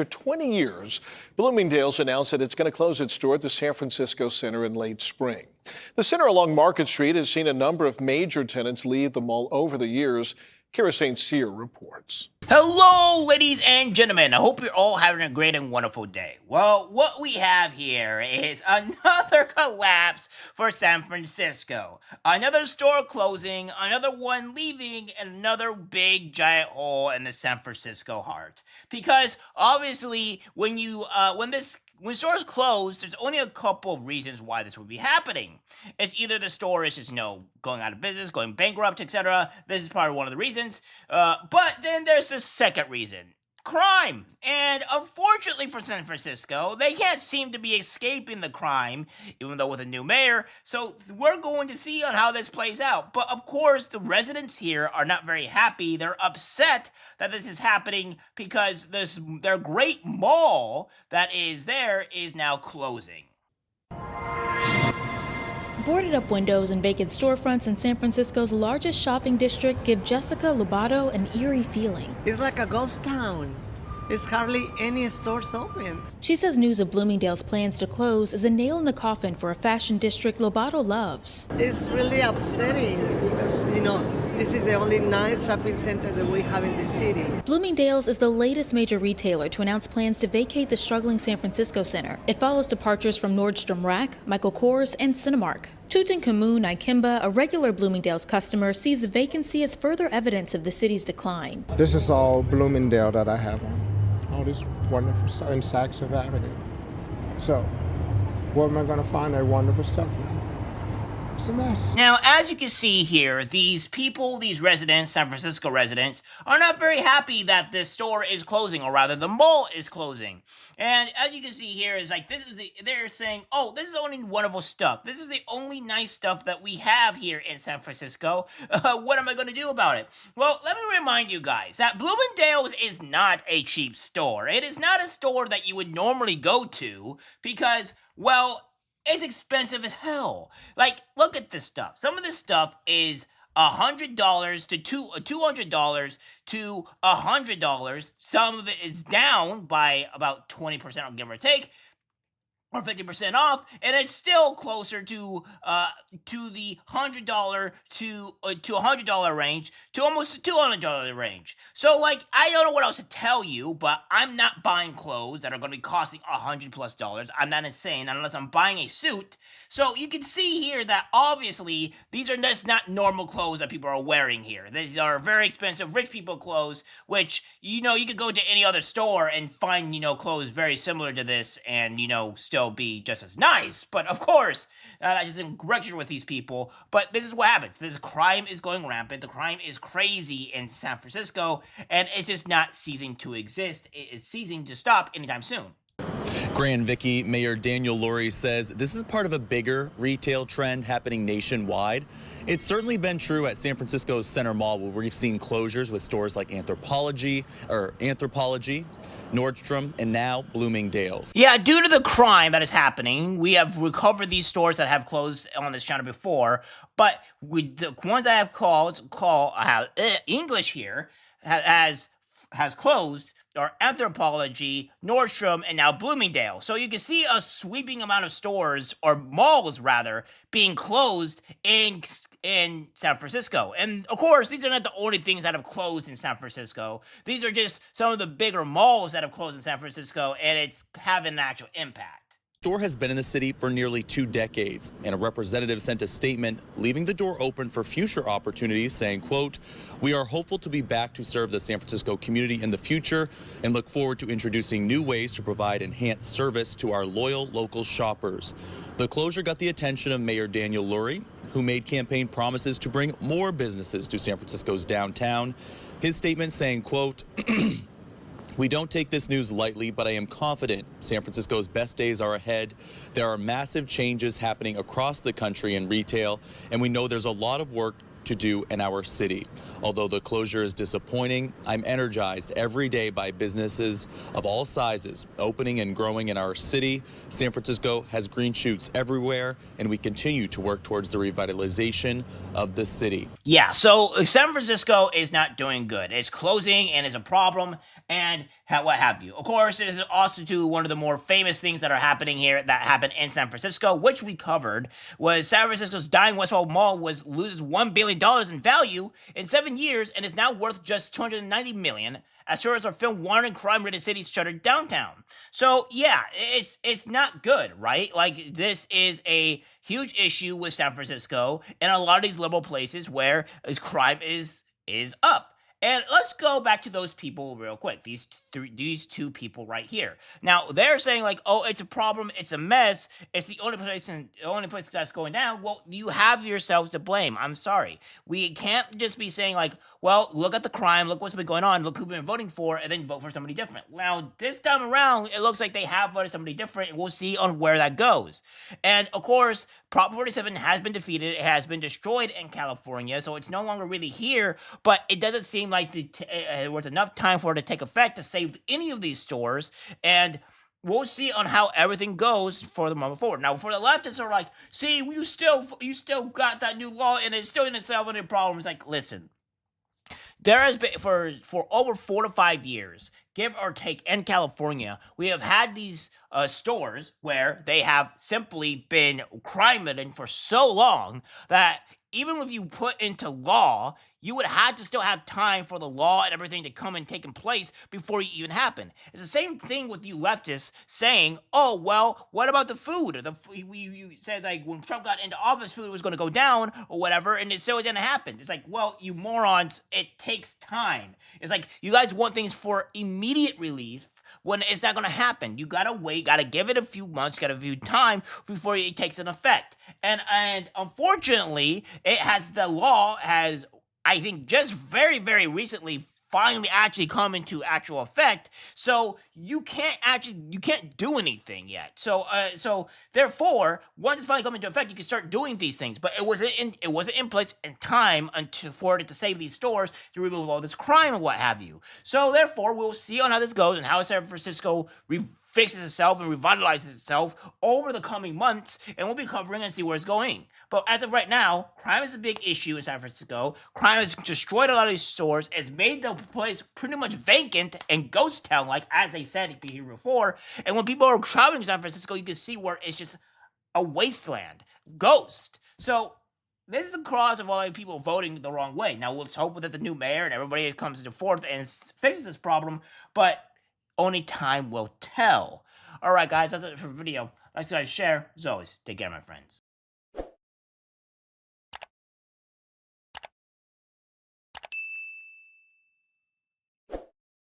For 20 years, Bloomingdale's announced that it's going to close its store at the San Francisco Center in late spring. The center along Market Street has seen a number of major tenants leave the mall over the years. Kira St. Cyr reports. Hello, ladies and gentlemen. I hope you're all having a great and wonderful day. Well, what we have here is another collapse for San Francisco. Another store closing, another one leaving, and another big giant hole in the San Francisco heart. Because obviously, when stores close, there's only a couple of reasons why this would be happening. It's either the store is just, going out of business, going bankrupt, etc. This is probably one of the reasons. But then there's the second reason. Crime. And unfortunately for San Francisco, they can't seem to be escaping the crime, even though with a new mayor. So we're going to see on how this plays out. But of course, the residents here are not very happy. They're upset that this is happening because their great mall that is there is now closing. Boarded up windows and vacant storefronts in San Francisco's largest shopping district give Jessica Lobato an eerie feeling. It's like a ghost town. There's hardly any stores open. She says news of Bloomingdale's plans to close is a nail in the coffin for a fashion district Lobato loves. It's really upsetting because, this is the only nice shopping center that we have in the city. Bloomingdale's is the latest major retailer to announce plans to vacate the struggling San Francisco center. It follows departures from Nordstrom Rack, Michael Kors, and Cinemark. Tutankhamun Ikemba, a regular Bloomingdale's customer, sees the vacancy as further evidence of the city's decline. This is all Bloomingdale that I have on. All this wonderful stuff in Saks Fifth Avenue. So, where am I going to find that wonderful stuff now? It's a mess. Now, as you can see here, these residents, San Francisco residents, are not very happy that the store is closing, or rather the mall is closing. And as you can see here, is like they're saying, oh, this is only wonderful stuff. This is the only nice stuff that we have here in San Francisco. What am I going to do about it? Well, let me remind you guys that Bloomingdale's is not a cheap store. It is not a store that you would normally go to because, well, it's expensive as hell. Like, look at this stuff. Some of this stuff is $100 to $200 to $100. Some of it is down by about 20%, give or take, or 50% off, and it's still closer to the $100 to $100 range, to almost the $200 range. So, like, I don't know what else to tell you, but I'm not buying clothes that are going to be costing $100+. I'm not insane unless I'm buying a suit. So you can see here that obviously these are just not normal clothes that people are wearing here. These are very expensive rich people clothes, which, you could go to any other store and find, clothes very similar to this and, still be just as nice. But of course, that doesn't register with these people. But this is what happens. This crime is going rampant. The crime is crazy in San Francisco, and it's just not ceasing to exist. It's ceasing to stop anytime soon. Grand Vicky, Mayor Daniel Lurie says this is part of a bigger retail trend happening nationwide. It's certainly been true at San Francisco's Center Mall, where we've seen closures with stores like Anthropologie, Nordstrom, and now Bloomingdale's. Yeah, due to the crime that is happening, we have recovered these stores that have closed on this channel before, but with the ones that have English here has closed are Anthropologie, Nordstrom, and now Bloomingdale. So you can see a sweeping amount of stores, or malls rather, being closed in San Francisco. And of course, these are not the only things that have closed in San Francisco. These are just some of the bigger malls that have closed in San Francisco, and it's having an actual impact. The store has been in the city for nearly 2 decades, and a representative sent a statement leaving the door open for future opportunities, saying, quote, "We are hopeful to be back to serve the San Francisco community in the future and look forward to introducing new ways to provide enhanced service to our loyal local shoppers." The closure got the attention of Mayor Daniel Lurie, who made campaign promises to bring more businesses to San Francisco's downtown. His statement saying, quote, "We don't take this news lightly, but I am confident San Francisco's best days are ahead. There are massive changes happening across the country in retail, and we know there's a lot of work to do in our city. Although the closure is disappointing, I'm energized every day by businesses of all sizes opening and growing in our city. San Francisco has green shoots everywhere, and we continue to work towards the revitalization of the city. Yeah, so San Francisco is not doing good. It's closing and is a problem and what have you. Of course, this is also to one of the more famous things that are happening here that happened in San Francisco, which we covered, was San Francisco's dying Westfield Mall loses $1 billion in value in 7 years and is now worth just $290 million as tourists are filmed wandering crime-ridden cities shuttered downtown. So yeah, it's not good, right? Like, this is a huge issue with San Francisco and a lot of these liberal places where crime is up. And let's go back to those people real quick. These two people right here. Now they're saying like, "Oh, it's a problem. It's a mess. It's the only place that's going down." Well, you have yourselves to blame. I'm sorry. We can't just be saying like, "Well, look at the crime. Look what's been going on. Look who we've been voting for," and then vote for somebody different. Now this time around, it looks like they have voted somebody different, and we'll see on where that goes. And of course, Prop 47 has been defeated. It has been destroyed in California, so it's no longer really here. But it doesn't seem like there was enough time for it to take effect to save any of these stores, and we'll see on how everything goes for the moment forward. Now, for the leftists are like, "See, you still got that new law, and it still didn't solve any problems." Like, listen. There has been, for over 4 to 5 years, give or take, in California, we have had these stores where they have simply been crime-ridden for so long that even if you put into law, you would have to still have time for the law and everything to come and take in place before it even happened. It's the same thing with you leftists saying, "Oh, well, what about the food? You said like when Trump got into office, food was going to go down or whatever, and it still didn't happen." It's like, well, you morons, it takes time. It's like you guys want things for immediate relief when it's not going to happen. You got to wait, got to give it a few months, got to give it time before it takes an effect. And unfortunately, the law has, I think, just very, very recently finally actually come into actual effect. So you can't do anything yet. So therefore, once it's finally come into effect, you can start doing these things. But it wasn't in place in time for it to save these stores, to remove all this crime and what have you. So therefore, we'll see on how this goes and how San Francisco fixes itself and revitalizes itself over the coming months, and we'll be covering and see where it's going. But as of right now, crime is a big issue in San Francisco. Crime has destroyed a lot of these stores. It's made the place pretty much vacant and ghost town-like, as they said here before. And when people are traveling to San Francisco, you can see where it's just a wasteland, ghost. So this is the cause of all the people voting the wrong way. Now let's hope that the new mayor and everybody comes to forth and fixes this problem. But only time will tell. All right, guys, that's it for the video. Like, subscribe, share. As always, take care, my friends.